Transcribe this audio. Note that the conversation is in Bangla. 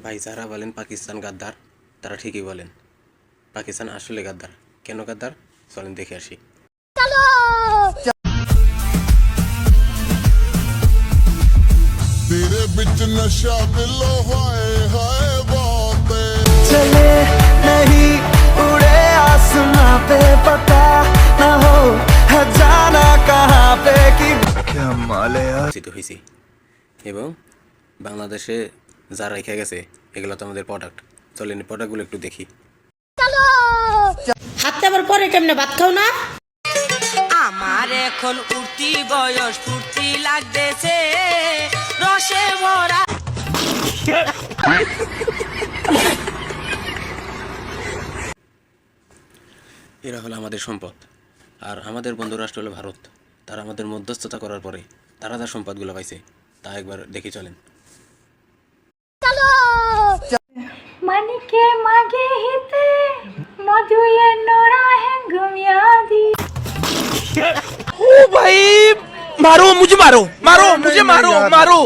ভাই যারা বলেন পাকিস্তান গাদ্দার তারা ঠিকই বলেন, পাকিস্তান আসলে গাদ্দার। কেন গাদ্দার চলেন দেখে আসি। तेरे बिच नशा दिलो हाय हाय बातें चले नहीं उड़े आसमां पे पता न हो है जाना कहाँ पे कि क्या माले হয়েছি এবং বাংলাদেশে যা রেখে গেছে এগুলো তো আমাদের প্রোডাক্ট। চলেন প্রোডাক্টগুলো একটু দেখি। হাতে আবার পরে কেমনে ভাত খাও না? আমার এখন উঠতি বয়স ফুর্তি লাগতেছে রসে ভরা। এরা হলো আমাদের সম্পদ, আর আমাদের বন্ধু রাষ্ট্র হলো ভারত। তারা আমাদের মধ্যস্থতা করার পরে তারা যা সম্পদগুলো পাইছে তা একবার দেখে চলেন। मन के मागे हिते मधु ये नोरा है गुमियादी। ओ भाई मारो मुझे मारो मारो मुझे मारो मारो